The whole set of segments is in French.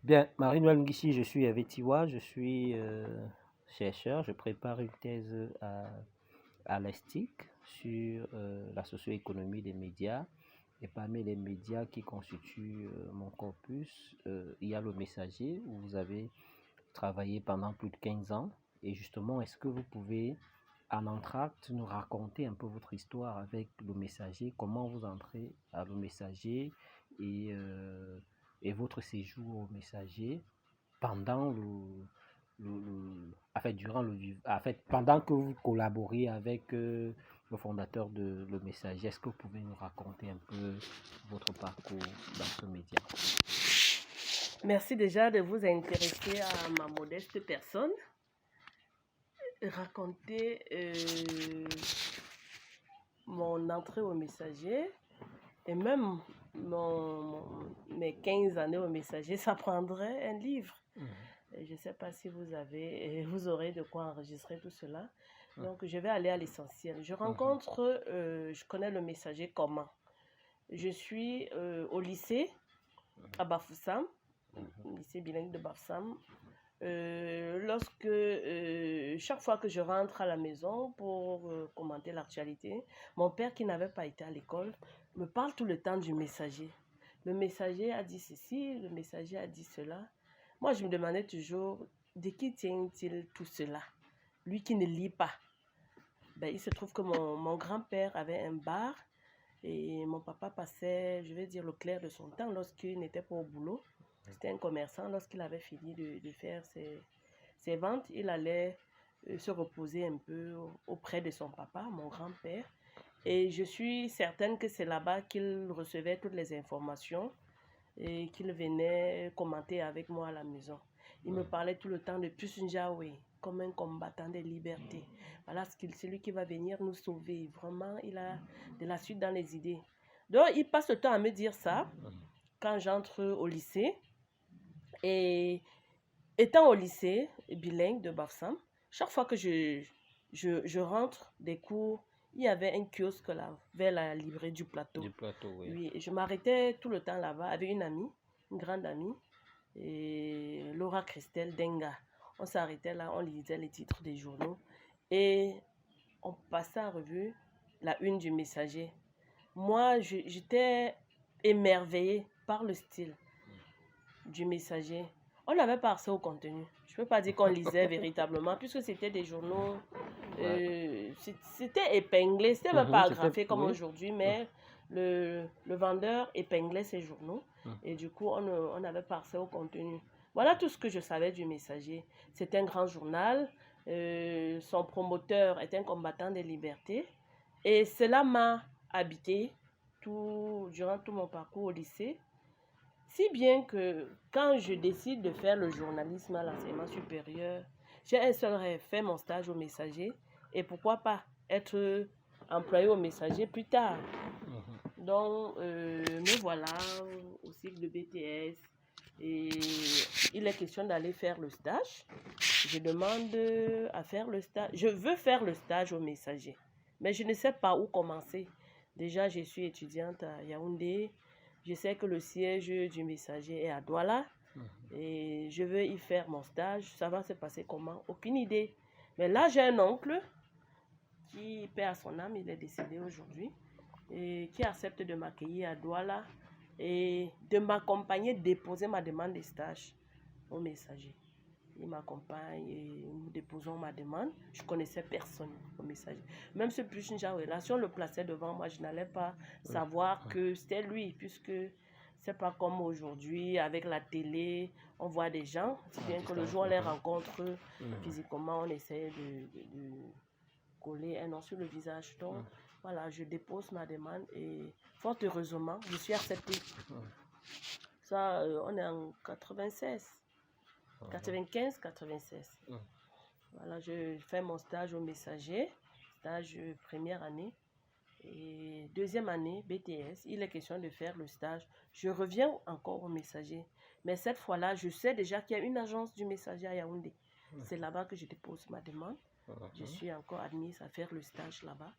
Bien, Marie-Noël Nguissi, je suis à Vetiwa, je suis chercheur, je prépare une thèse à l'ESTIC sur la socio-économie des médias. Et parmi les médias qui constituent mon corpus, il y a le Messager, où vous avez travaillé pendant plus de 15 ans. Et justement, est-ce que vous pouvez, en entracte, nous raconter un peu votre histoire avec le Messager, comment vous entrez à le Messager et, euh, et votre séjour au Messager pendant en fait, pendant que vous collaboriez avec le fondateur de Le Messager, est-ce que vous pouvez nous raconter un peu votre parcours dans ce média? Merci déjà de vous intéresser à ma modeste personne. Raconter mon entrée au Messager et même mes 15 années au Messager, ça prendrait un livre. Je ne sais pas si vous aurez de quoi enregistrer tout cela. Donc, je vais aller à l'essentiel. Je connais Le Messager comment? Je suis au lycée à Bafoussam, lycée bilingue de Bafoussam. Chaque fois que je rentre à la maison pour commenter l'actualité, mon père qui n'avait pas été à l'école me parle tout le temps du Messager. Le Messager a dit ceci, le Messager a dit cela. Moi, je me demandais toujours de qui tient-il tout cela? Lui qui ne lit pas. Ben, il se trouve que mon grand-père avait un bar et mon papa passait, je vais dire, le clair de son temps lorsqu'il n'était pas au boulot. C'était un commerçant. Lorsqu'il avait fini de faire ses ventes, il allait se reposer un peu auprès de son papa, mon grand-père. Et je suis certaine que c'est là-bas qu'il recevait toutes les informations et qu'il venait commenter avec moi à la maison. Il me parlait tout le temps de Pusunjawe comme un combattant des libertés. Voilà, c'est lui qui va venir nous sauver. Vraiment, il a de la suite dans les idées. Donc, il passe le temps à me dire ça quand j'entre au lycée. Et étant au lycée bilingue de Bafoussam, chaque fois que je rentre des cours, il y avait un kiosque là, vers la librairie du plateau. Du plateau, oui. Oui, et je m'arrêtais tout le temps là-bas avec une amie, une grande amie, et Laura Christelle Denga. On s'arrêtait là, on lisait les titres des journaux et on passait en revue la une du Messager. Moi, j'étais émerveillée par le style du Messager. On n'avait pas accès au contenu. Je ne peux pas dire qu'on lisait véritablement, puisque c'était des journaux, c'était épinglé, c'était même pas agrafé comme aujourd'hui, mais le vendeur épinglait ses journaux, et du coup, on n'avait pas accès au contenu. Voilà tout ce que je savais du Messager. C'était un grand journal, son promoteur était un combattant des libertés, et cela m'a habité durant tout mon parcours au lycée. Si bien que quand je décide de faire le journalisme à l'enseignement supérieur, j'ai un seul rêve, faire mon stage au Messager et pourquoi pas être employé au Messager plus tard. Donc, me voilà au cycle de BTS et il est question d'aller faire le stage. Je demande à faire le stage. Je veux faire le stage au Messager, mais je ne sais pas où commencer. Déjà, je suis étudiante à Yaoundé. Je sais que le siège du Messager est à Douala et je veux y faire mon stage. Ça va se passer comment? Aucune idée. Mais là, j'ai un oncle qui, paix à son âme, il est décédé aujourd'hui, et qui accepte de m'accueillir à Douala et de m'accompagner déposer ma demande de stage au Messager. Il m'accompagne et nous déposons ma demande. Je ne connaissais personne au Messager. Même ce Puchinjaouela, si on le plaçait devant moi, je n'allais pas savoir que c'était lui, puisque c'est pas comme aujourd'hui, avec la télé, on voit des gens, si bien que le jour où on les rencontre physiquement, on essaie de coller un nom sur le visage. Donc, voilà, je dépose ma demande et fort heureusement, je suis acceptée. Ça, on est en 96. 95-96. Voilà, je fais mon stage au Messager, stage première année. Et deuxième année, BTS, il est question de faire le stage. Je reviens encore au Messager. Mais cette fois-là, je sais déjà qu'il y a une agence du Messager à Yaoundé. C'est là-bas que je dépose ma demande. Je suis encore admise à faire le stage là-bas.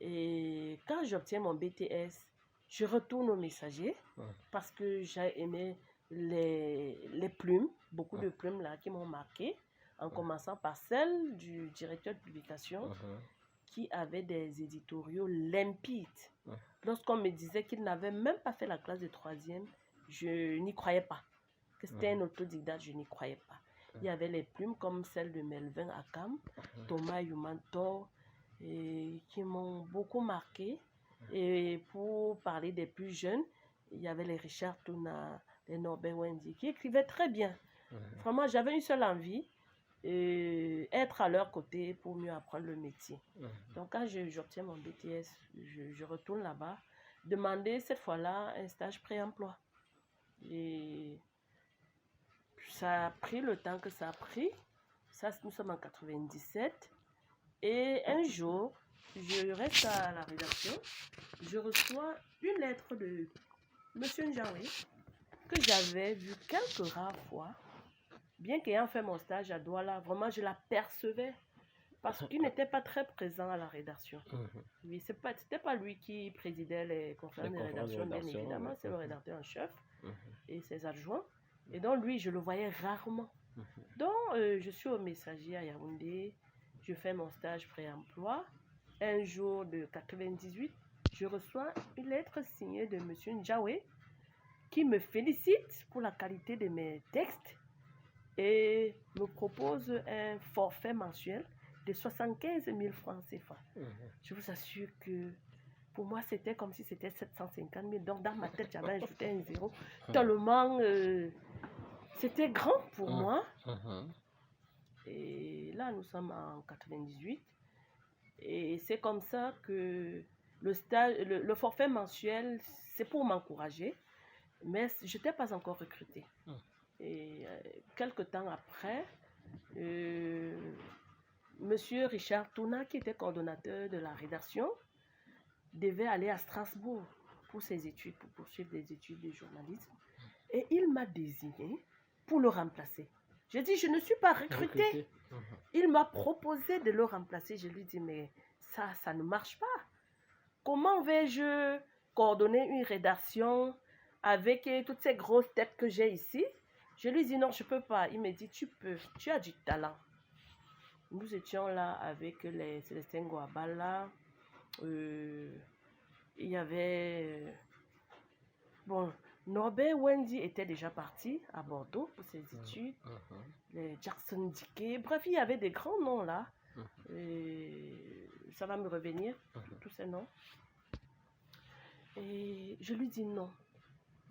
Et quand j'obtiens mon BTS, je retourne au Messager parce que j'ai aimé plumes, beaucoup de plumes là qui m'ont marqué, en commençant par celle du directeur de publication qui avait des éditoriaux limpides. Lorsqu'on me disait qu'il n'avait même pas fait la classe de 3e, je n'y croyais pas. Que c'était un autodidacte, je n'y croyais pas. Il y avait les plumes comme celle de Melvin Akam, Thomas Yumanto, qui m'ont beaucoup marqué. Et pour parler des plus jeunes, il y avait les Richard Tuna, les Norbert Wendy, qui écrivaient très bien. Vraiment, j'avais une seule envie, être à leur côté pour mieux apprendre le métier. Donc, quand j'obtiens mon BTS, je retourne là-bas, demander cette fois-là un stage pré-emploi. Et ça a pris le temps que ça a pris. Ça, nous sommes en 97. Et un jour, je reste à la rédaction, je reçois une lettre de M. Njawe que j'avais vue quelques rares fois. Bien qu'ayant fait mon stage à Douala, vraiment, je l'apercevais parce qu'il n'était pas très présent à la rédaction. Oui, c'était pas lui qui présidait les conférences de rédaction, bien évidemment, c'est le rédacteur en chef et ses adjoints. Et donc, lui, je le voyais rarement. Donc, je suis au Messager à Yaoundé, je fais mon stage pré-emploi. Un jour de 98, je reçois une lettre signée de M. Njawe qui me félicite pour la qualité de mes textes et me propose un forfait mensuel de 75 000 francs CFA. Je vous assure que pour moi, c'était comme si c'était 750 000. Donc, dans ma tête, j'avais ajouté un zéro. Tellement, c'était grand pour moi. Et là, nous sommes en 98. Et c'est comme ça que le forfait mensuel, c'est pour m'encourager. Mais je n'étais pas encore recrutée. Et quelques temps après, Monsieur Richard Touna, qui était coordonnateur de la rédaction, devait aller à Strasbourg pour ses études, pour poursuivre des études de journalisme. Et il m'a désigné pour le remplacer. J'ai dit, je ne suis pas recrutée. Il m'a proposé de le remplacer. Je lui dis, mais ça ne marche pas. Comment vais-je coordonner une rédaction avec toutes ces grosses têtes que j'ai ici? Je lui dis, non, je ne peux pas. Il me dit, tu peux, tu as du talent. Nous étions là avec les Célestin Guabala. Il y avait... bon, Norbert Wendy était déjà parti à Bordeaux pour ses études. Les Jackson Dickey. Bref, il y avait des grands noms là. Et ça va me revenir, tous ces noms. Et je lui dis non.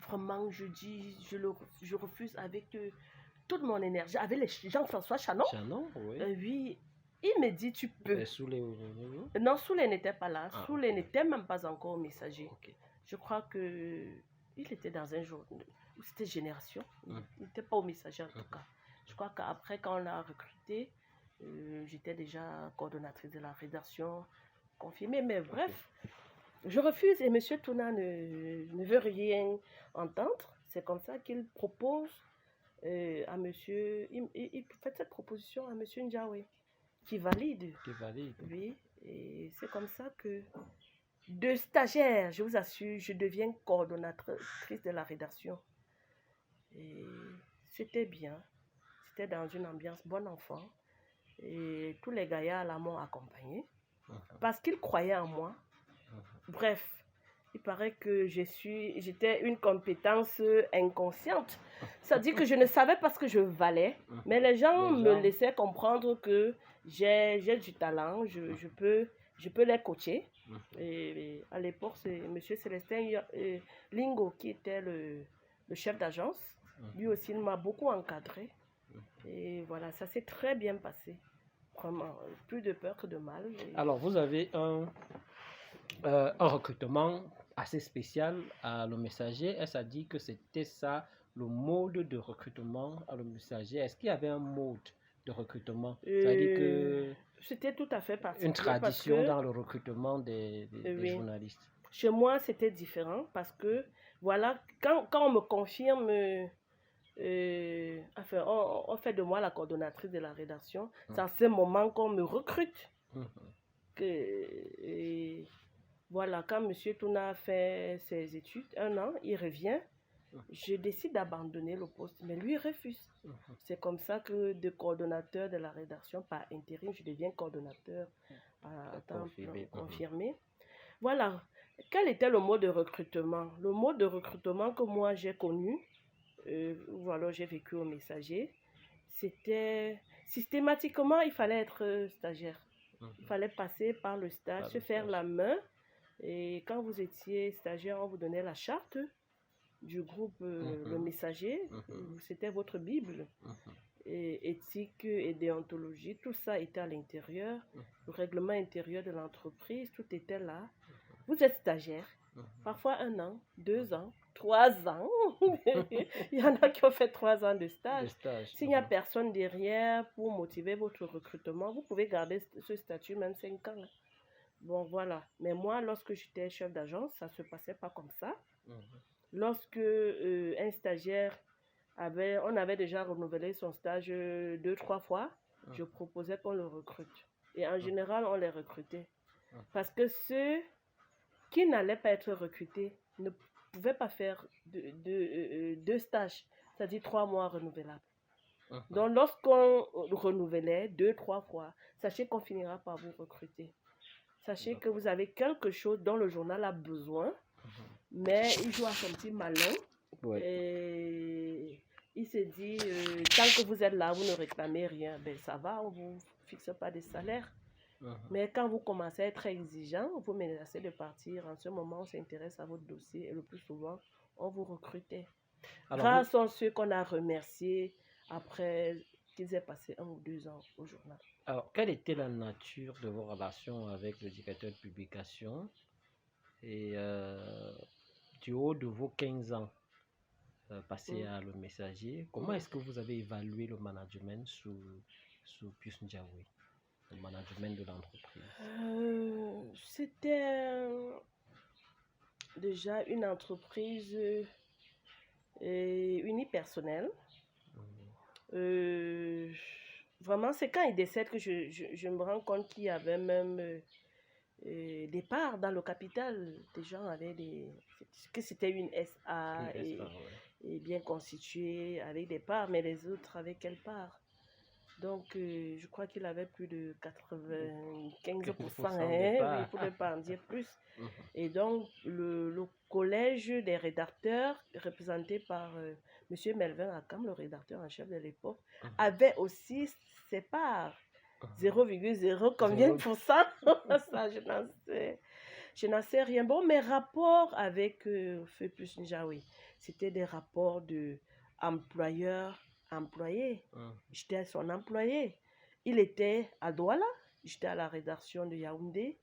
Vraiment, je refuse avec toute mon énergie. Avec les Jean-François Chanon. Chanon, oui. Oui. Il me dit, tu peux. Soulé, non, Soulé n'était pas là. Soulé n'était même pas encore au Messager. Je crois que il était dans un jour où c'était Génération. Il n'était pas au Messager en tout cas. Je crois qu'après, quand on l'a recruté, j'étais déjà coordonnatrice de la rédaction confirmée. Mais bref, je refuse et M. Touna ne veut rien entendre. C'est comme ça qu'il propose à monsieur... Il fait cette proposition à M. Njawe, qui valide. Oui, et c'est comme ça que de stagiaire, je vous assure, je deviens coordonnatrice de la rédaction. Et c'était bien. C'était dans une ambiance bon enfant. Et tous les gaillards là m'ont accompagné parce qu'ils croyaient en moi. Bref, il paraît que j'étais une compétence inconsciente. Ça dit que je ne savais pas ce que je valais, mais les gens me laissaient comprendre que j'ai du talent, je peux les coacher. Et à l'époque, c'est M. Célestin Lingo qui était le chef d'agence. Lui aussi, il m'a beaucoup encadré. Et voilà, ça s'est très bien passé. Vraiment, plus de peur que de mal. Alors, vous avez un recrutement assez spécial à Le Messager. Est-ce a dit que c'était ça, le mode de recrutement à Le Messager? Est-ce qu'il y avait un mode de recrutement? C'est-à-dire que c'était tout à fait particulier. Une tradition dans le recrutement des journalistes. Chez moi, c'était différent parce que, voilà, quand on me confirme... enfin, on fait de moi la coordonnatrice de la rédaction. C'est à ce moment qu'on me recrute. Voilà, quand M. Touna fait ses études, 1 an, il revient. Je décide d'abandonner le poste, mais lui refuse. C'est comme ça que de coordonnateur de la rédaction par intérim, je deviens coordonnateur à temps confirmé. Voilà. Quel était le mode de recrutement? Le mode de recrutement que moi j'ai connu, ou alors j'ai vécu au Messager, c'était systématiquement, il fallait être stagiaire. Il fallait passer par le stage, se faire la main. Et quand vous étiez stagiaire, on vous donnait la charte du groupe Le Messager. C'était votre Bible. Et éthique et déontologie, tout ça était à l'intérieur. Le règlement intérieur de l'entreprise, tout était là. Vous êtes stagiaire, parfois 1 an, 2 ans, 3 ans. Il y en a qui ont fait 3 ans de stage. S'il n'y a personne derrière pour motiver votre recrutement, vous pouvez garder ce statut même 5 ans. Bon, voilà. Mais moi, lorsque j'étais chef d'agence, ça ne se passait pas comme ça. Lorsque un stagiaire on avait déjà renouvelé son stage 2-3 fois, je proposais qu'on le recrute. Et en général, on les recrutait. Parce que ceux qui n'allaient pas être recrutés ne pouvaient pas faire deux stages, c'est-à-dire 3 mois renouvelables. Donc, lorsqu'on renouvelait 2-3 fois, sachez qu'on finira par vous recruter. Sachez que vous avez quelque chose dont le journal a besoin, mais il joue à son petit malin. Et il se dit, tant que vous êtes là, vous ne réclamez rien, ben ça va, on ne vous fixe pas de salaire. Mais quand vous commencez à être exigeant, vous menacez de partir. En ce moment, on s'intéresse à votre dossier et le plus souvent, on vous recrute. Rares sont ceux qu'on a remerciés après qu'ils aient passé 1 ou 2 ans au journal. Alors, quelle était la nature de vos relations avec le directeur de publication? Et du haut de vos 15 ans passés à Le Messager, comment est-ce que vous avez évalué le management sous Pius Ndiaoui, le management de l'entreprise? C'était déjà une entreprise unipersonnelle. Vraiment, c'est quand il décède que je me rends compte qu'il y avait même des parts dans le capital. Des gens avaient que c'était une SA et bien constituée avec des parts, mais les autres avaient quelle part? Donc, je crois qu'il avait plus de 95%, oui, pour ne pas en dire plus. Et donc, le collège des rédacteurs, représenté par M. Melvin Akam, le rédacteur en chef de l'époque, avait aussi ses parts. 0,0 combien de pourcents? Ça, je n'en sais rien. Bon, mes rapports avec Feu Pius Ndiaoui, c'était des rapports de employeur-employé. J'étais son employé. Il était à Douala, j'étais à la rédaction de Yaoundé.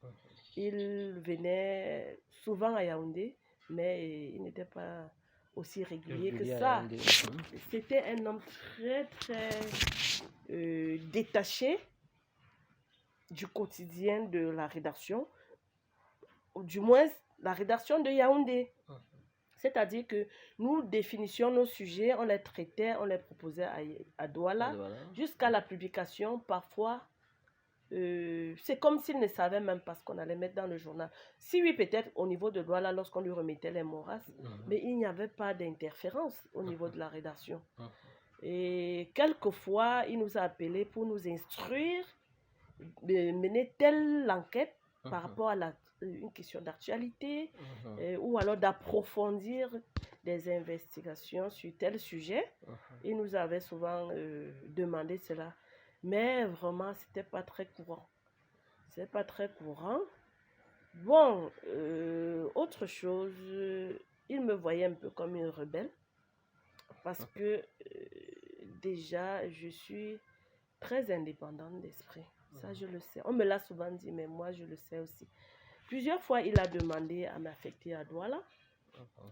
Il venait souvent à Yaoundé, mais il n'était pas aussi régulier que ça. C'était un homme très, très détaché du quotidien de la rédaction, ou du moins la rédaction de Yaoundé. C'est-à-dire que nous définissions nos sujets, on les traitait, on les proposait à Douala, jusqu'à la publication. Parfois, c'est comme s'il ne savait même pas ce qu'on allait mettre dans le journal. Si oui, peut-être au niveau de Douala, lorsqu'on lui remettait les morasses, mais il n'y avait pas d'interférence au niveau de la rédaction. Et quelquefois, il nous a appelés pour nous instruire de mener telle enquête par rapport à une question d'actualité, ou alors d'approfondir des investigations sur tel sujet. Il nous avait souvent demandé cela. Mais vraiment, c'était pas très courant. C'est pas très courant. Bon, autre chose, il me voyait un peu comme une rebelle. Parce que déjà, je suis très indépendante d'esprit. Ça, je le sais. On me l'a souvent dit, mais moi, je le sais aussi. Plusieurs fois, il a demandé à m'affecter à Douala.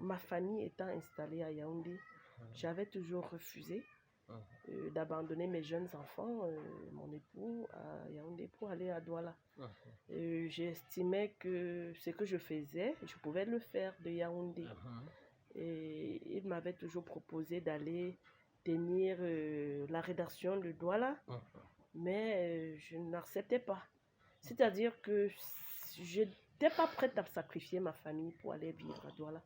Ma famille étant installée à Yaoundé, j'avais toujours refusé d'abandonner mes jeunes enfants, mon époux, à Yaoundé pour aller à Douala. J'estimais que ce que je faisais, je pouvais le faire de Yaoundé. Et il m'avait toujours proposé d'aller tenir la rédaction de Douala, mais je n'acceptais pas. C'est-à-dire que je n'étais pas prête à sacrifier ma famille pour aller vivre à Douala.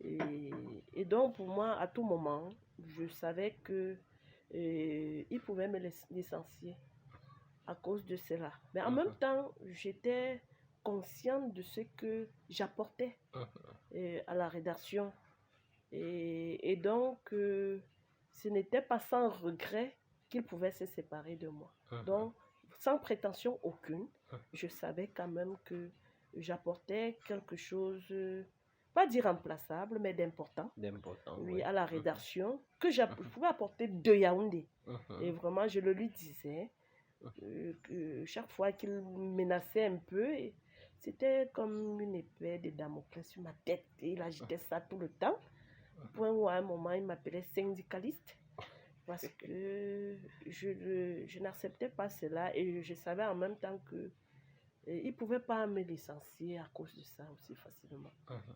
Et donc, pour moi, à tout moment, je savais que il pouvait me licencier à cause de cela. Mais en même temps, j'étais consciente de ce que j'apportais à la rédaction. Et donc, ce n'était pas sans regret qu'il pouvait se séparer de moi. Donc, sans prétention aucune, je savais quand même que j'apportais quelque chose, pas d'irremplaçable, mais d'important. Oui, à la rédaction, que je pouvais apporter de Yaoundé. Et vraiment, je le lui disais, que chaque fois qu'il menaçait un peu, c'était comme une épée de Damoclès sur ma tête. Et il agitait ça tout le temps. Au point où à un moment, il m'appelait syndicaliste. Parce que je n'acceptais pas cela et je savais en même temps que il ne pouvait pas me licencier à cause de ça aussi facilement.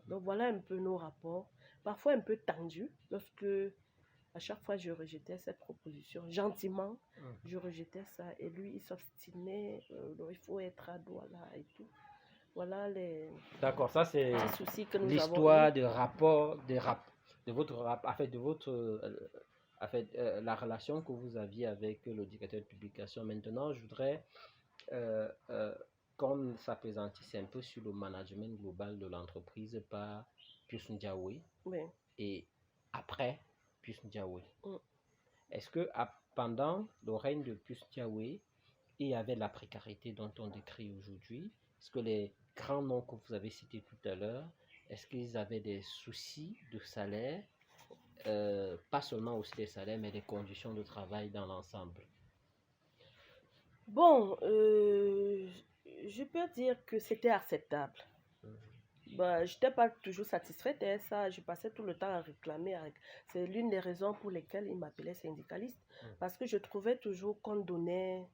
Donc voilà un peu nos rapports, parfois un peu tendus, lorsque à chaque fois je rejetais cette proposition, gentiment, je rejetais ça et lui il s'obstinait, il faut être à Douala et tout. Voilà les D'accord, ça c'est soucis que nous l'histoire de rapport, de votre la relation que vous aviez avec le directeur de publication. Maintenant, je voudrais qu'on s'appesantisse un peu sur le management global de l'entreprise par Pius Ndiaye et après Pius Ndiaye. Est-ce que pendant le règne de Pius Ndiaye, il y avait la précarité dont on décrit aujourd'hui? Est-ce que les grands noms que vous avez cités tout à l'heure, est-ce qu'ils avaient des soucis de salaire, pas seulement aussi des salaires, mais des conditions de travail dans l'ensemble? Bon, je peux dire que c'était acceptable. Bah, je n'étais pas toujours satisfaite de ça. Je passais tout le temps à réclamer. C'est l'une des raisons pour lesquelles il m'appelait syndicaliste. Parce que je trouvais toujours qu'on donnait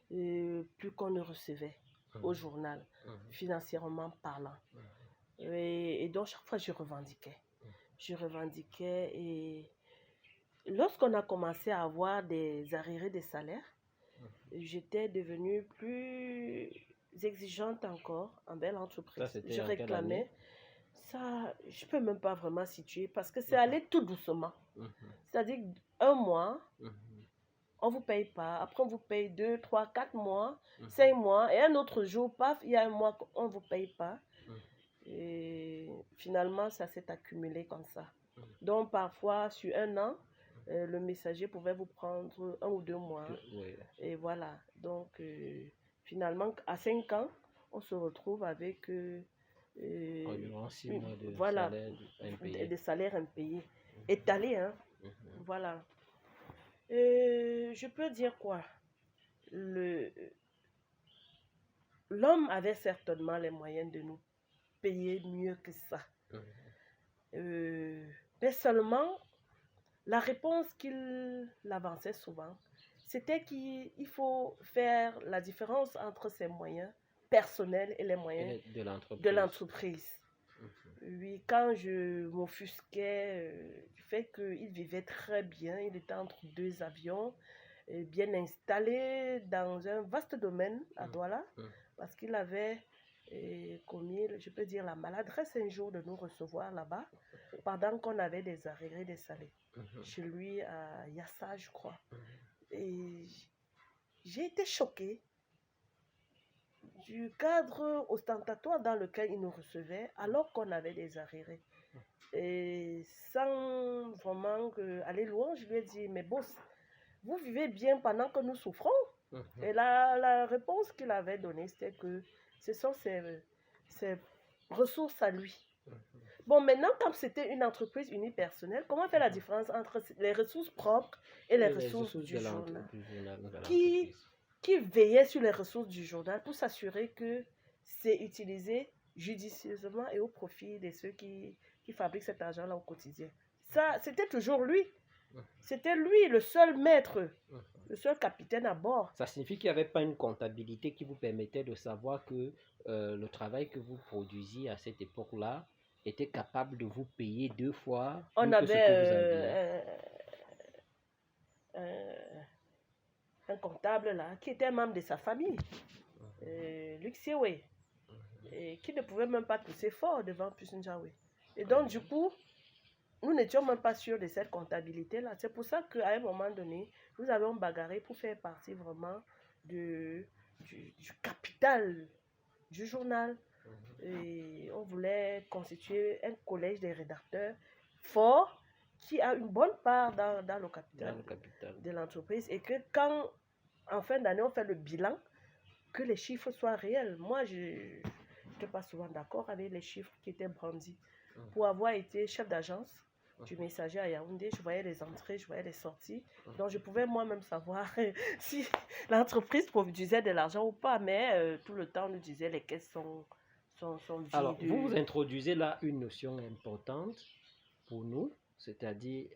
plus qu'on ne recevait au journal, financièrement parlant. Et donc, chaque fois, je revendiquais. Et lorsqu'on a commencé à avoir des arriérés de salaire, j'étais devenue plus exigeante encore envers l'entreprise. Je réclamais. Ça, je ne peux même pas vraiment situer parce que c'est allé tout doucement. C'est-à-dire un mois, on ne vous paye pas. Après, on vous paye 2, 3, 4 mois, 5 mois. Et un autre jour, paf, il y a un mois qu'on ne vous paye pas. Et finalement, ça s'est accumulé comme ça. Donc, parfois, sur un an, le messager pouvait vous prendre 1 ou 2 mois. Et voilà. Donc, finalement, à 5 ans, on se retrouve avec environ 6 mois de voilà, salaire impayé. Des salaires impayés. Étalés, hein. Voilà. Je peux dire quoi? L'homme avait certainement les moyens de nous payer mieux que ça. Mais seulement, la réponse qu'il avançait souvent, c'était qu'il faut faire la différence entre ses moyens personnels et les moyens de l'entreprise. Oui, quand je m'offusquais du fait qu'il vivait très bien, il était entre 2 avions, bien installé dans un vaste domaine à Douala, parce qu'il avait commis, je peux dire, la maladresse un jour de nous recevoir là-bas, pendant qu'on avait des arriérés des salaires. Chez lui à Yassa, je crois. Et j'ai été choquée du cadre ostentatoire dans lequel il nous recevait alors qu'on avait des arriérés. Et sans vraiment aller loin, je lui ai dit, mais boss, vous vivez bien pendant que nous souffrons? Et la réponse qu'il avait donnée, c'était que ce sont ses ressources à lui. Bon, maintenant, comme c'était une entreprise unipersonnelle, comment faire la différence entre les ressources propres et les ressources du journal? Qui veillait sur les ressources du journal pour s'assurer que c'est utilisé judicieusement et au profit de ceux qui fabriquent cet argent-là au quotidien. Ça, c'était toujours lui. C'était lui le seul maître, le seul capitaine à bord. Ça signifie qu'il n'y avait pas une comptabilité qui vous permettait de savoir que le travail que vous produisiez à cette époque-là était capable de vous payer 2 fois plus que ce que vous aviez. Un comptable là, qui était un membre de sa famille, Luxiewe, qui ne pouvait même pas pousser fort devant Pius Ndiaye. Et donc, du coup, nous n'étions même pas sûrs de cette comptabilité-là. C'est pour ça qu'à un moment donné, nous avions bagarré pour faire partie vraiment du capital du journal. Et on voulait constituer un collège des rédacteurs fort qui a une bonne part dans le capital de l'entreprise. Et que quand, en fin d'année, on fait le bilan, que les chiffres soient réels. Moi, je n'étais pas souvent d'accord avec les chiffres qui étaient brandis. Pour avoir été chef d'agence du Messager à Yaoundé, je voyais les entrées, je voyais les sorties. Donc, je pouvais moi-même savoir si l'entreprise produisait de l'argent ou pas. Mais tout le temps, on nous disait les caisses sont vides. Alors, vous introduisez là une notion importante pour nous, c'est-à-dire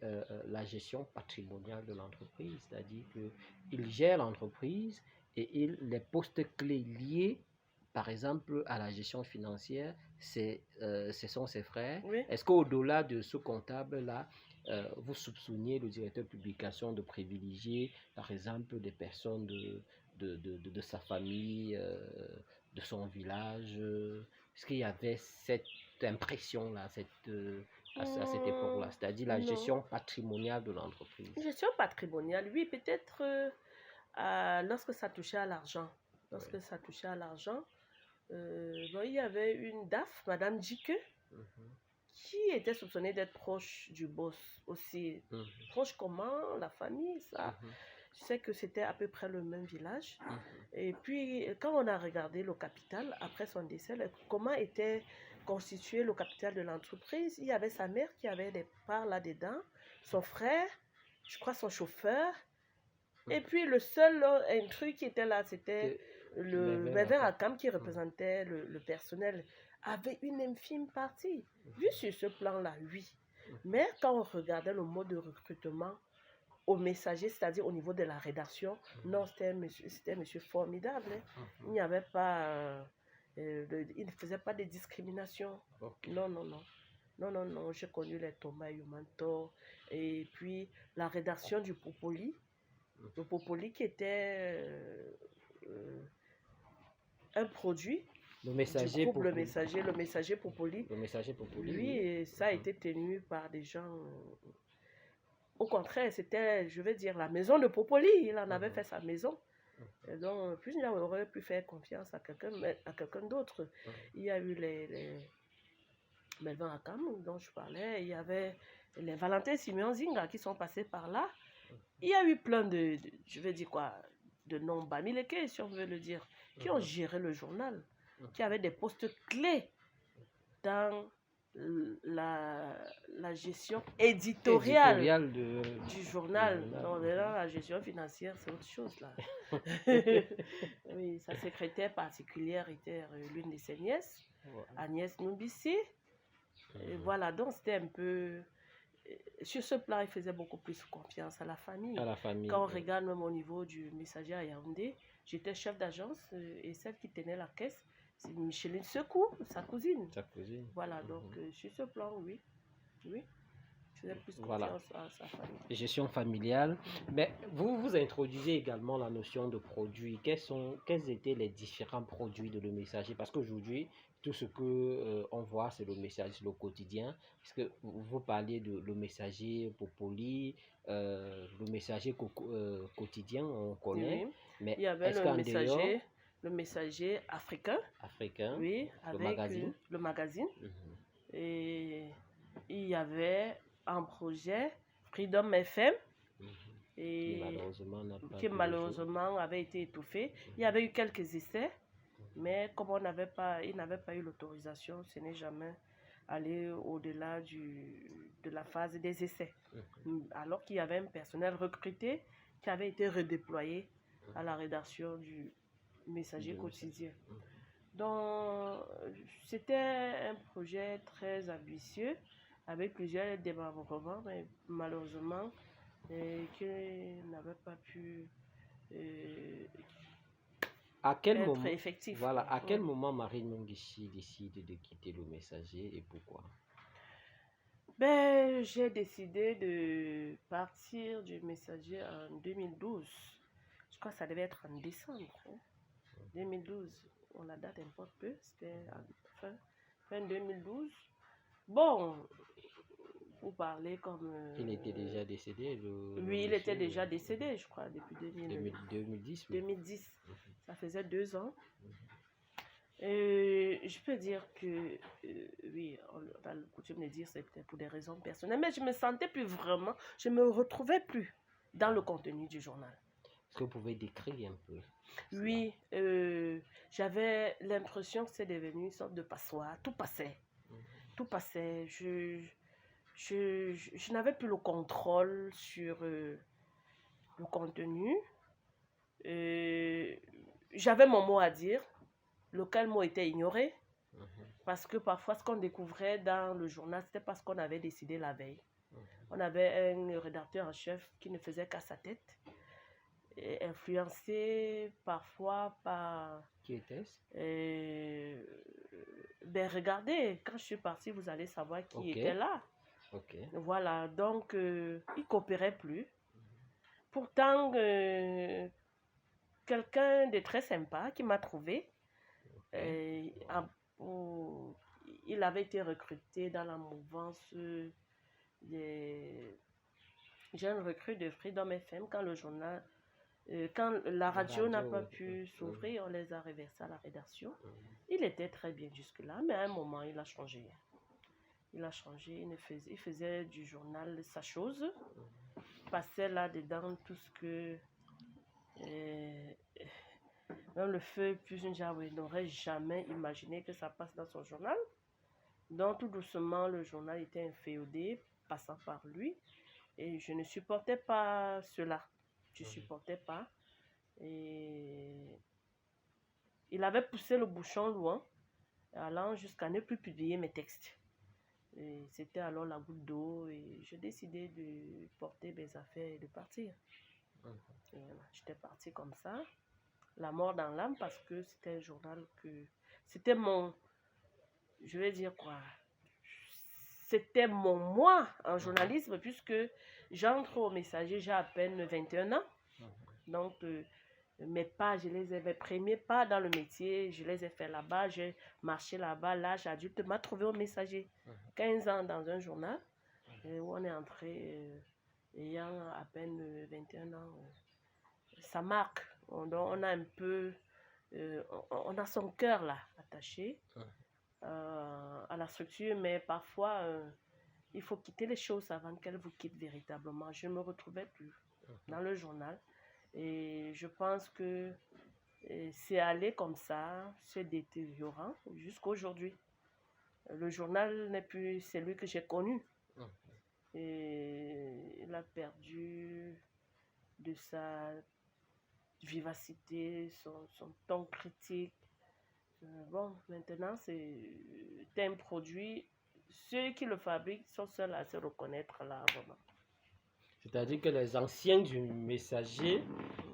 la gestion patrimoniale de l'entreprise. C'est-à-dire qu'il gère l'entreprise et les postes clés liés, par exemple, à la gestion financière, ce sont ses frères. Oui. Est-ce qu'au-delà de ce comptable-là, vous soupçonniez le directeur de publication de privilégier, par exemple, des personnes de sa famille, de son village? Est-ce qu'il y avait cette impression-là, à cette époque-là, c'est-à-dire la gestion patrimoniale de l'entreprise? Gestion patrimoniale, oui, peut-être lorsque ça touchait à l'argent. Lorsque ça touchait à l'argent, il y avait une DAF, Madame Djike, qui était soupçonnée d'être proche du boss aussi. Proche comment? La famille, ça. Je sais que c'était à peu près le même village. Et puis, quand on a regardé le capital, après son décès, comment était constitué le capital de l'entreprise, il y avait sa mère qui avait des parts là-dedans, son frère, je crois son chauffeur, et puis le seul intrus qui était là, c'était le Mervin Akam qui représentait le personnel, avait une infime partie. Vu sur ce plan-là, oui. Mais quand on regardait le mode de recrutement au Messager, c'est-à-dire au niveau de la rédaction, non, c'était un monsieur formidable. Hein. Il n'y avait pas... il ne faisait pas de discrimination. Non, non, non. Non, non, non. J'ai connu les Thomas Yumanto. Et puis, la rédaction du Popoli. Le Popoli qui était un produit. Le Messager du groupe, le Messager Popoli. Le Messager Popoli. Lui, ça a été tenu par des gens... Au contraire, c'était, je vais dire, la maison de Popoli. Il en avait fait sa maison. Et donc, plus il aurait pu faire confiance à quelqu'un d'autre. Il y a eu les Melvin Akam, dont je parlais. Il y avait les Valentin Simeon Zinga qui sont passés par là. Il y a eu plein de je vais dire quoi, de noms bamileke, si on veut le dire, qui ont géré le journal, qui avaient des postes clés dans la gestion éditoriale du journal. Non, la gestion financière, c'est autre chose là. Oui, sa secrétaire particulière était l'une de ses nièces, Agnès Noubissi. Et voilà, donc c'était un peu... Sur ce plan, il faisait beaucoup plus confiance à la famille. Quand on regarde même au niveau du Messager à Yaoundé, j'étais chef d'agence et celle qui tenait la caisse, c'est Micheline Secou, sa cousine. Voilà, donc sur ce plan, oui. Oui. Je faisais plus confiance à sa famille. Gestion familiale. Mais vous introduisez également la notion de produits. Quels étaient les différents produits de Le Messager? Parce qu'aujourd'hui, tout ce qu'on voit, c'est Le Messager, le quotidien. Parce que vous parlez de Le Messager Popoli, Le Messager quotidien, on connaît. Oui. Mais il y avait le Messager africain. Oui, avec le magazine. Et il y avait un projet Freedom FM et qui malheureusement avait été étouffé. Il y avait eu quelques essais, mais comme il n'avait pas eu l'autorisation, ce n'est jamais allé au-delà de la phase des essais. Alors qu'il y avait un personnel recruté qui avait été redéployé à la rédaction du Messager quotidien. Donc, c'était un projet très ambitieux, avec plusieurs démembrements, mais malheureusement, qui n'avait pas pu être effectif. Voilà, à quel moment Marine Monguichi décide de quitter Le Messager et pourquoi? J'ai décidé de partir du Messager en 2012. Je crois que ça devait être en décembre. 2012, la date importe peu, c'était fin 2012. Bon, pour parler comme... Il était déjà décédé, oui, il était déjà décédé, je crois, depuis 2010. 2010. Ça faisait 2 ans. Je peux dire que, oui, on a le coutume de dire c'est peut-être pour des raisons personnelles, mais je me sentais plus vraiment, je me retrouvais plus dans le contenu du journal. Est-ce que vous pouvez décrire un peu? Oui, j'avais l'impression que c'est devenu une sorte de passoire, tout passait. Tout passait. Je n'avais plus le contrôle sur le contenu. J'avais mon mot à dire, lequel mot était ignoré. Parce que parfois, ce qu'on découvrait dans le journal, c'était parce qu'on avait décidé la veille. On avait un rédacteur en chef qui ne faisait qu'à sa tête, influencé parfois par... Qui était-ce? Ben regardez, quand je suis partie, vous allez savoir qui était là. Voilà, donc il coopérait plus. Pourtant, quelqu'un de très sympa qui m'a trouvé, il avait été recruté dans la mouvance des jeunes recrues de Freedom FM quand le journal, quand la radio n'a pas pu s'ouvrir, on les a reversés à la rédaction. Il était très bien jusque-là, mais à un moment, il a changé. Il faisait du journal sa chose, passait là-dedans tout ce que même le feu plus une Jaoué n'aurait jamais imaginé que ça passe dans son journal. Donc tout doucement, le journal était inféodé, passant par lui. Et je ne supportais pas cela. Je ne supportais pas. Et il avait poussé le bouchon loin, allant jusqu'à ne plus publier mes textes. C'était alors la goutte d'eau et j'ai décidé de porter mes affaires et de partir. Et voilà, j'étais partie comme ça, la mort dans l'âme, parce que c'était un journal que... C'était mon... Je vais dire quoi? C'était mon moi en journalisme, puisque j'entre au Messager, j'ai à peine 21 ans. Donc, mes pas, mes premiers pas dans le métier, je les ai fait là-bas, j'ai marché là-bas, l'âge adulte m'a trouvé au Messager. 15 ans dans un journal, où on est entré ayant à peine 21 ans. Ça marque, on a un peu, on a son cœur là, attaché à la structure, mais parfois, il faut quitter les choses avant qu'elles vous quittent véritablement. Je ne me retrouvais plus dans le journal. Et je pense que c'est allé comme ça, se détériorant jusqu'à aujourd'hui. Le journal n'est plus celui que j'ai connu. Et il a perdu de sa vivacité, son ton critique. Bon, maintenant, c'est un produit. Ceux qui le fabriquent sont seuls à se reconnaître là, vraiment. C'est-à-dire que les anciens du Messager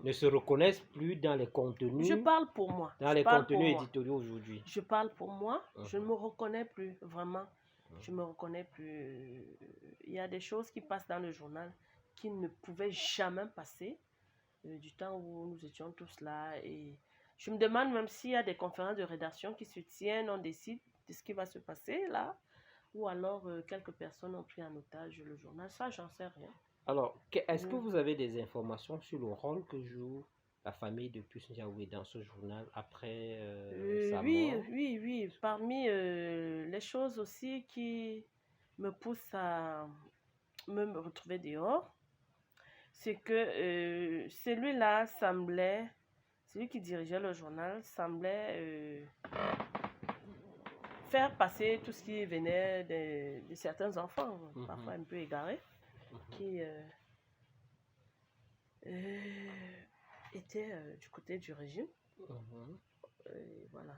ne se reconnaissent plus dans les contenus. Je parle pour moi. Dans les contenus éditoriaux aujourd'hui. Je parle pour moi. Je ne me reconnais plus, vraiment. Je ne me reconnais plus. Il y a des choses qui passent dans le journal qui ne pouvaient jamais passer du temps où nous étions tous là. Et je me demande même s'il y a des conférences de rédaction qui se tiennent, on décide de ce qui va se passer là. Ou alors quelques personnes ont pris en otage le journal. Ça, j'en sais rien. Alors, est-ce que vous avez des informations sur le rôle que joue la famille de Pius Ndiaoui dans ce journal après sa mort? Oui. Parmi les choses aussi qui me poussent à me retrouver dehors, c'est que celui-là semblait, celui qui dirigeait le journal, semblait faire passer tout ce qui venait de certains enfants, parfois un peu égarés, qui étaient du côté du régime. Voilà.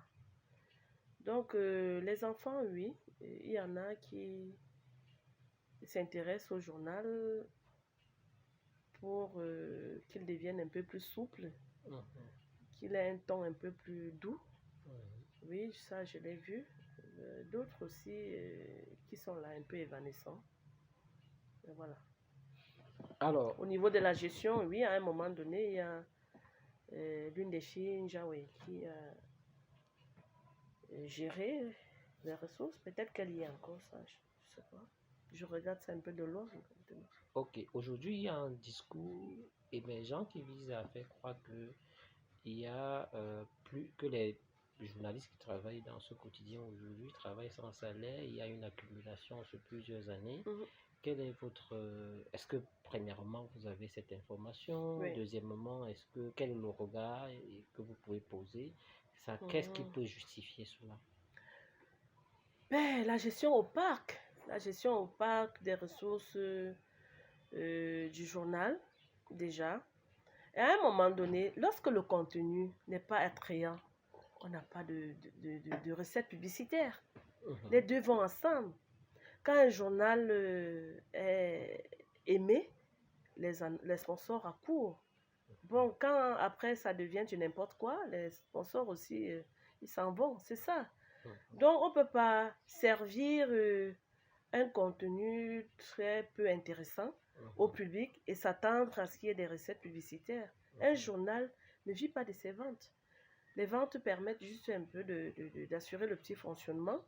Donc, les enfants, oui, il y en a qui s'intéressent au journal pour qu'il devienne un peu plus souple, qu'il ait un ton un peu plus doux. Oui, ça, je l'ai vu. D'autres aussi qui sont là un peu évanescents. Et voilà. Alors, au niveau de la gestion, oui, à un moment donné, il y a l'une des filles, Njawe, qui a géré les ressources. Peut-être qu'elle y est encore, ça, je ne sais pas. je regarde ça un peu de loin. Ok, aujourd'hui, il y a un discours émergent qui vise à faire croire qu'il y a plus que les journalistes qui travaillent dans ce quotidien aujourd'hui travaillent sans salaire, il y a une accumulation sur plusieurs années. Quel est votre... est-ce que, premièrement, vous avez cette information? Oui. Deuxièmement, quel est le regard que vous pouvez poser? Ça, qu'est-ce qui peut justifier cela? Ben, la gestion opaque des ressources du journal, déjà. Et à un moment donné, lorsque le contenu n'est pas attrayant, on n'a pas de recette publicitaire. Les deux vont ensemble. Quand un journal est aimé, les sponsors accourent. Bon, quand après ça devient du n'importe quoi, les sponsors aussi, ils s'en vont, c'est ça. Donc, on ne peut pas servir un contenu très peu intéressant au public et s'attendre à ce qu'il y ait des recettes publicitaires. Un journal ne vit pas de ses ventes. Les ventes permettent juste un peu d'assurer le petit fonctionnement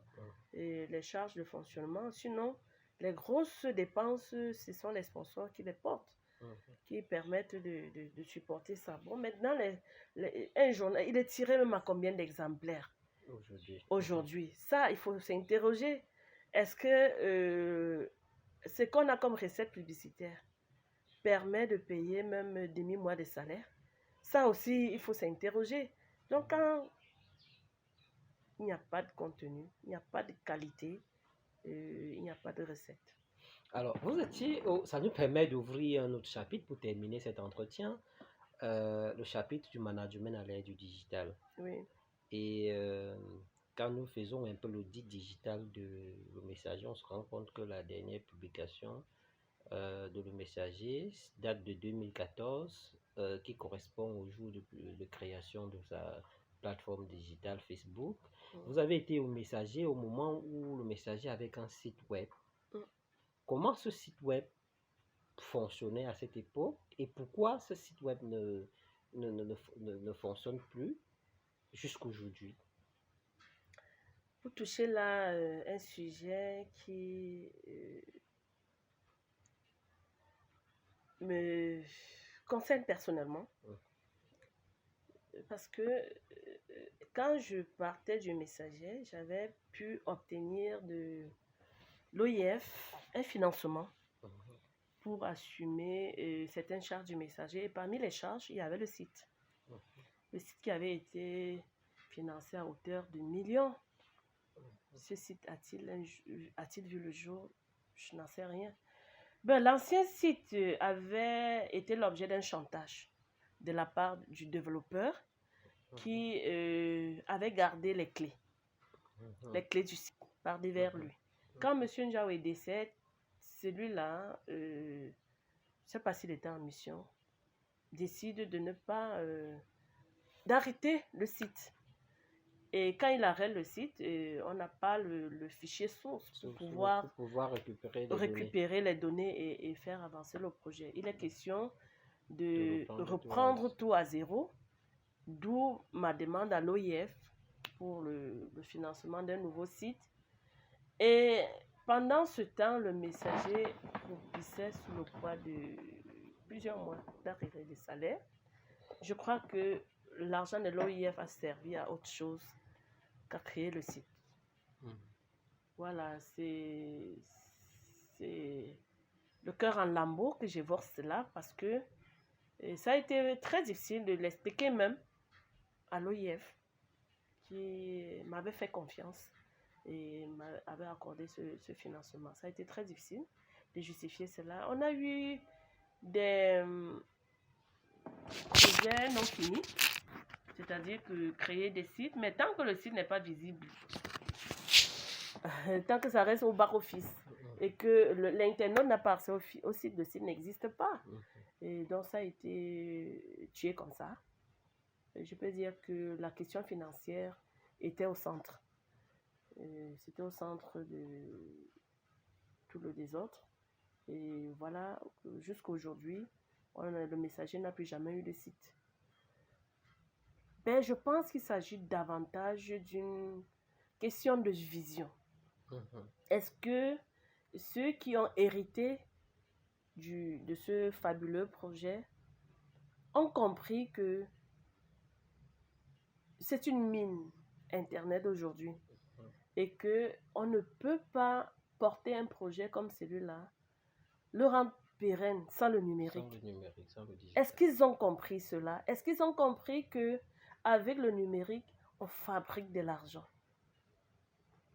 et les charges de fonctionnement. Sinon, les grosses dépenses, ce sont les sponsors qui les portent, qui permettent de supporter ça. Bon, maintenant, un journal, il est tiré même à combien d'exemplaires aujourd'hui? Ça, il faut s'interroger. Est-ce que ce qu'on a comme recette publicitaire permet de payer même demi-mois de salaire? Ça aussi, il faut s'interroger. Donc, quand il n'y a pas de contenu, il n'y a pas de qualité, il n'y a pas de recette. Alors, ça nous permet d'ouvrir un autre chapitre pour terminer cet entretien, le chapitre du management à l'ère du digital. Oui. Et quand nous faisons un peu l'audit digital de Le Messager, on se rend compte que la dernière publication de Le Messager date de 2014, qui correspond au jour de création de sa plateforme digitale Facebook. Vous avez été au Messager au moment où Le Messager avait un site web. Comment ce site web fonctionnait à cette époque et pourquoi ce site web ne fonctionne plus jusqu'aujourd'hui? Vous touchez là un sujet qui me concerne personnellement. Parce que quand je partais du Messager, j'avais pu obtenir de l'OIF un financement pour assumer certaines charges du Messager. Et parmi les charges, il y avait le site. Le site qui avait été financé à hauteur de millions. Ce site a-t-il vu le jour? Je n'en sais rien. Ben, l'ancien site avait été l'objet d'un chantage de la part du développeur qui avait gardé les clés du site par divers lui. Quand M. Ndiaye décède, celui-là, je ne sais pas s'il était en mission, décide de ne pas d'arrêter le site. Et quand il arrête le site, on n'a pas le fichier source pour pouvoir récupérer les données et faire avancer le projet. Il est question de reprendre tout à zéro, d'où ma demande à l'OIF pour le financement d'un nouveau site. Et pendant ce temps, le Messager croupissait sous le poids de plusieurs mois d'arrivée des salaires. Je crois que l'argent de l'OIF a servi à autre chose qu'à créer le site. Voilà, c'est le cœur en lambeaux que j'évoque cela parce que ça a été très difficile de l'expliquer même à l'OIF qui m'avait fait confiance et m'avait accordé ce financement. Ça a été très difficile de justifier cela. On a eu des projets non finis, c'est-à-dire que créer des sites, mais tant que le site n'est pas visible, tant que ça reste au back-office et que l'internaute n'a pas accès au site, le site n'existe pas. Et donc ça a été tué comme ça. Et je peux dire que la question financière était au centre. C'était au centre de tout le désordre. Et voilà, jusqu'à aujourd'hui, le Messager n'a plus jamais eu de site. Ben, je pense qu'il s'agit davantage d'une question de vision. Est-ce que ceux qui ont hérité de ce fabuleux projet ont compris que c'est une mine Internet aujourd'hui et qu'on ne peut pas porter un projet comme celui-là, le rendre pérenne sans le numérique. Sans le numérique, sans le digital. Est-ce qu'ils ont compris cela? Est-ce qu'ils ont compris qu'avec le numérique, on fabrique de l'argent?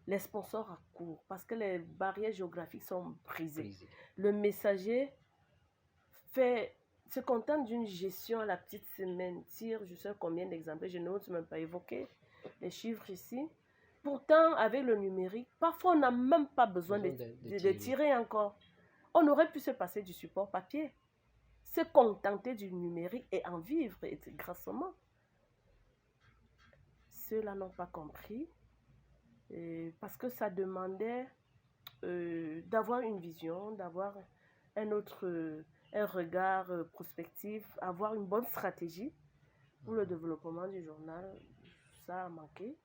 Les sponsors accourent parce que les barrières géographiques sont brisées. Le messager se contente d'une gestion à la petite semaine, tire je sais combien d'exemplaires, je n'ose même pas évoquer les chiffres ici. Pourtant, avec le numérique, parfois on n'a même pas besoin de tirer encore. On aurait pu se passer du support papier, se contenter du numérique et en vivre grassement. Ceux-là n'ont pas compris parce que ça demandait d'avoir une vision, d'avoir un regard prospectif, avoir une bonne stratégie pour le développement du journal. Ça a manqué.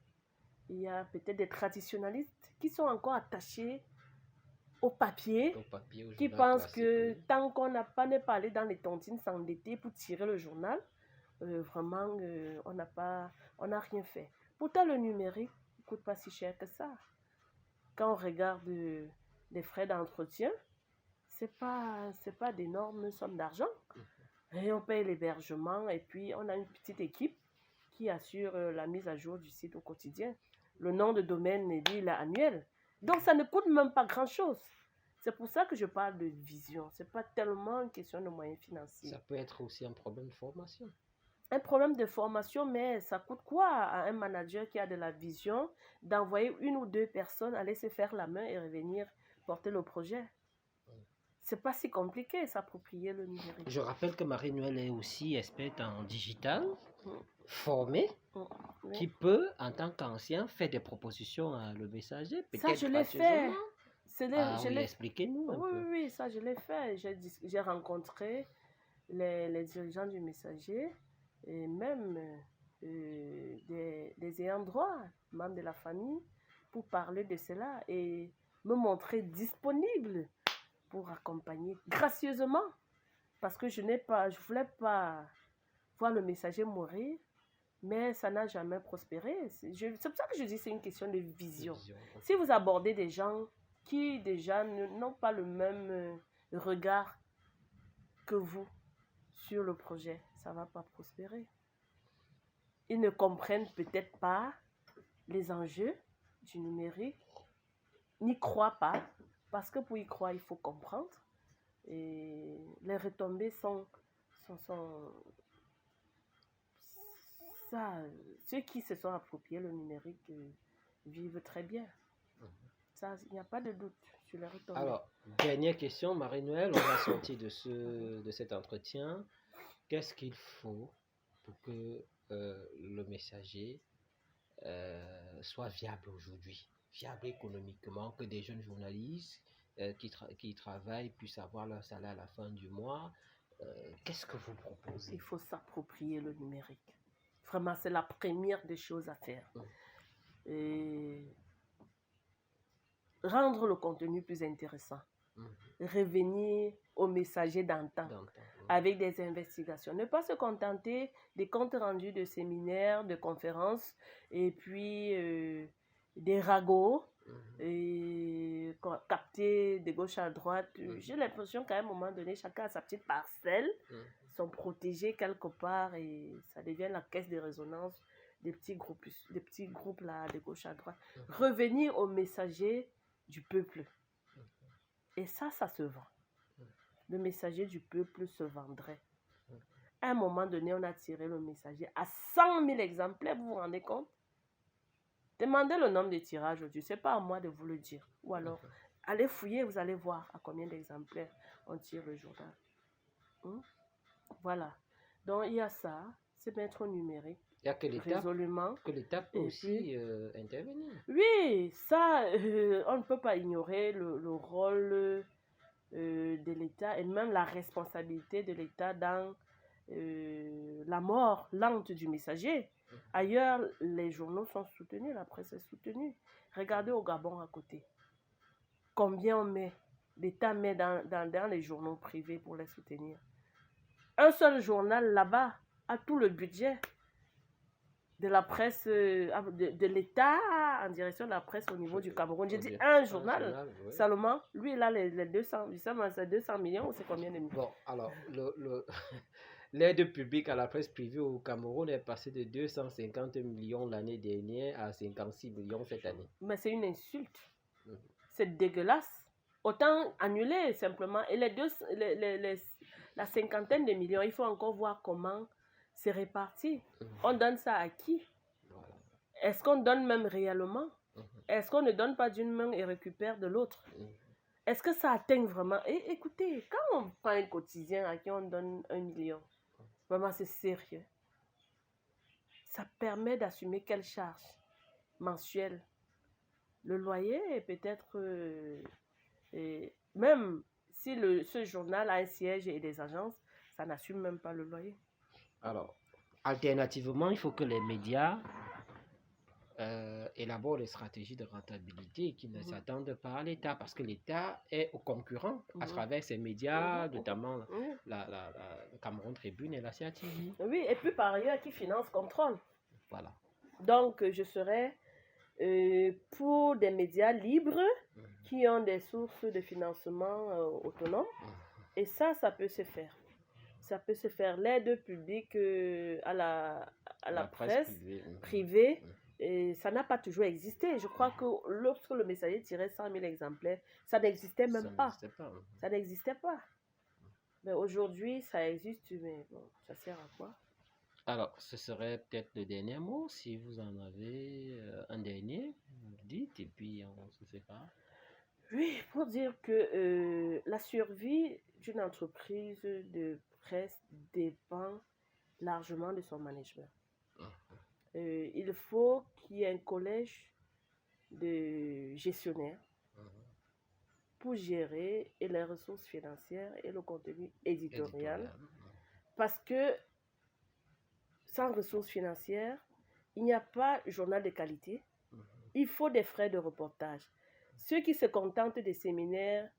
Il y a peut-être des traditionnalistes qui sont encore attachés au papier qui pensent que tant qu'on n'a pas allé dans les tontines s'endetter pour tirer le journal, vraiment, on n'a rien fait. Pourtant, le numérique ne coûte pas si cher que ça. Quand on regarde les frais d'entretien, c'est pas d'énormes sommes d'argent. Et on paye l'hébergement et puis on a une petite équipe qui assure la mise à jour du site au quotidien. Le nom de domaine, lui, il est annuel. Donc, ça ne coûte même pas grand-chose. C'est pour ça que je parle de vision. Ce n'est pas tellement une question de moyens financiers. Ça peut être aussi un problème de formation. Un problème de formation, mais ça coûte quoi à un manager qui a de la vision d'envoyer 1 ou 2 personnes aller se faire la main et revenir porter le projet? C'est pas si compliqué, s'approprier le numérique. Je rappelle que Marie-Noëlle est aussi experte en digital, formée, qui peut, en tant qu'ancien, faire des propositions à le messager. Ça, je l'ai fait. Expliquez-nous un peu. Oui, ça, je l'ai fait. J'ai rencontré les dirigeants du messager et même des ayants droit, membres de la famille, pour parler de cela et me montrer disponible pour accompagner gracieusement, parce que je voulais pas voir le messager mourir, mais ça n'a jamais prospéré. C'est pour ça que je dis c'est une question de vision. Si vous abordez des gens qui déjà n'ont pas le même regard que vous sur le projet, ça ne va pas prospérer. Ils ne comprennent peut-être pas les enjeux du numérique, n'y croient pas, parce que pour y croire, il faut comprendre. Et les retombées sont ça. Ceux qui se sont appropriés le numérique vivent très bien. Ça, il n'y a pas de doute sur les retombées. Alors, dernière question, Marie-Noëlle, on va sortir de cet entretien. Qu'est-ce qu'il faut pour que le messager soit viable aujourd'hui? Viable économiquement, que des jeunes journalistes qui travaillent puissent avoir leur salaire à la fin du mois. Qu'est-ce que vous proposez? Il faut s'approprier le numérique. Vraiment, c'est la première des choses à faire. Et rendre le contenu plus intéressant. Revenir au messager d'antan avec des investigations. Ne pas se contenter des comptes rendus de séminaires, de conférences et puis des ragots et capter de gauche à droite. J'ai l'impression qu'à un moment donné, chacun a sa petite parcelle, sont protégés quelque part et ça devient la caisse de résonance des petits groupes là, de gauche à droite. Revenir au messager du peuple. Et ça se vend. Le messager du peuple se vendrait. À un moment donné, on a tiré le messager à 100 000 exemplaires, vous vous rendez compte? Demandez le nombre de tirages aujourd'hui, ce n'est pas à moi de vous le dire. Ou alors, allez fouiller, vous allez voir à combien d'exemplaires on tire le journal. Voilà. Donc, il y a ça, c'est mettre au numérique. Il y a que l'État peut aussi intervenir. Oui, ça, on ne peut pas ignorer le rôle de l'État et même la responsabilité de l'État dans la mort lente du messager. Ailleurs, les journaux sont soutenus, la presse est soutenue. Regardez au Gabon à côté. combien l'État met dans les journaux privés pour les soutenir. Un seul journal là-bas a tout le budget de la presse, de l'État en direction de la presse au niveau du Cameroun. J'ai dit un journal oui. Seulement, lui il a les 200, c'est 200 millions ou c'est combien de millions? Bon, alors, l'aide publique à la presse privée au Cameroun est passée de 250 millions l'année dernière à 56 millions cette année. Mais c'est une insulte. C'est dégueulasse. Autant annuler simplement. Et la cinquantaine de millions, il faut encore voir comment c'est réparti. On donne ça à qui? Est-ce qu'on donne même réellement? Est-ce qu'on ne donne pas d'une main et récupère de l'autre? Est-ce que ça atteint vraiment? Et écoutez, quand on prend un quotidien à qui on donne 1 million, vraiment c'est sérieux. Ça permet d'assumer quelle charge mensuelle? Le loyer est peut-être... même si ce journal a un siège et des agences, ça n'assume même pas le loyer. Alors, alternativement, il faut que les médias élaborent des stratégies de rentabilité qui ne s'attendent pas à l'État, parce que l'État est au concurrent à travers ses médias, notamment le Cameroun Tribune et la CATV. Oui, et puis par ailleurs, qui finance contrôle. Voilà. Donc, je serais pour des médias libres qui ont des sources de financement autonomes. Et ça peut se faire. Ça peut se faire. L'aide publique à la presse privée, et ça n'a pas toujours existé. Je crois que lorsque le Messager tirait 100 000 exemplaires, ça n'existait même pas. Ça n'existait pas. Mais aujourd'hui, ça existe, mais bon, ça sert à quoi? Alors, ce serait peut-être le dernier mot. Si vous en avez un dernier, vous le dites, et puis on se sépare. Oui, pour dire que la survie d'une entreprise de presse dépend largement de son management. Il faut qu'il y ait un collège de gestionnaires pour gérer et les ressources financières et le contenu éditorial. Parce que sans ressources financières, il n'y a pas journal de qualité. Il faut des frais de reportage. Ceux qui se contentent des séminaires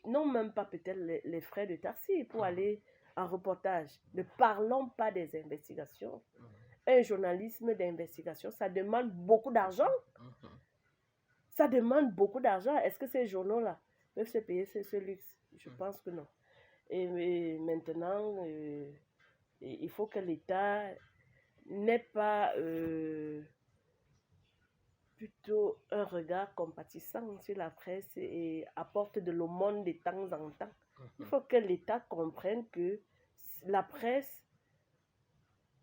n'ont même pas peut-être les frais de taxi pour aller en reportage. Ne parlons pas des investigations. Un journalisme d'investigation, ça demande beaucoup d'argent. Ça demande beaucoup d'argent. Est-ce que ces journaux-là peuvent se payer ce luxe? Je pense que non. Et maintenant, il faut que l'État n'ait pas plutôt un regard compatissant sur la presse et apporte de l'aumône de temps en temps. Il faut que l'État comprenne que la presse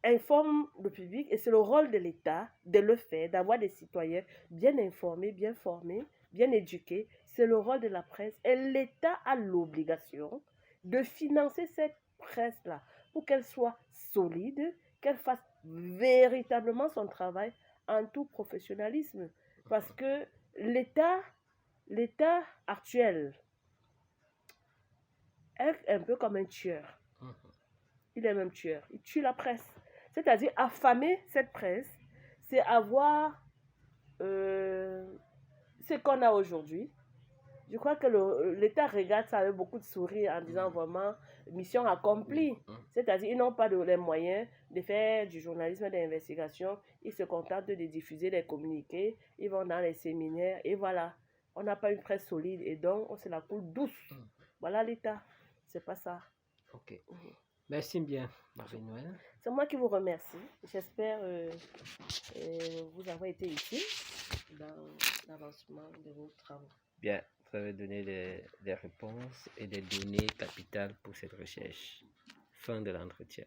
informe le public et c'est le rôle de l'État de le faire, d'avoir des citoyens bien informés, bien formés, bien éduqués. C'est le rôle de la presse et l'État a l'obligation de financer cette presse-là pour qu'elle soit solide, qu'elle fasse véritablement son travail en tout professionnalisme. Parce que l'État actuel est un peu comme un tueur. Il est même tueur. Il tue la presse. C'est-à-dire affamer cette presse, c'est avoir ce qu'on a aujourd'hui. Je crois que l'État regarde ça avec beaucoup de sourire en disant vraiment mission accomplie. C'est-à-dire ils n'ont pas les moyens de faire du journalisme d'investigation. Ils se contentent de diffuser des communiqués. Ils vont dans les séminaires et voilà. On n'a pas une presse solide et donc on se la coule douce. Voilà l'État. C'est pas ça. Ok. Merci bien, Marie-Noël. C'est moi qui vous remercie. J'espère vous avoir été utile dans l'avancement de vos travaux. Bien, vous avez donné des réponses et des données capitales pour cette recherche. Fin de l'entretien.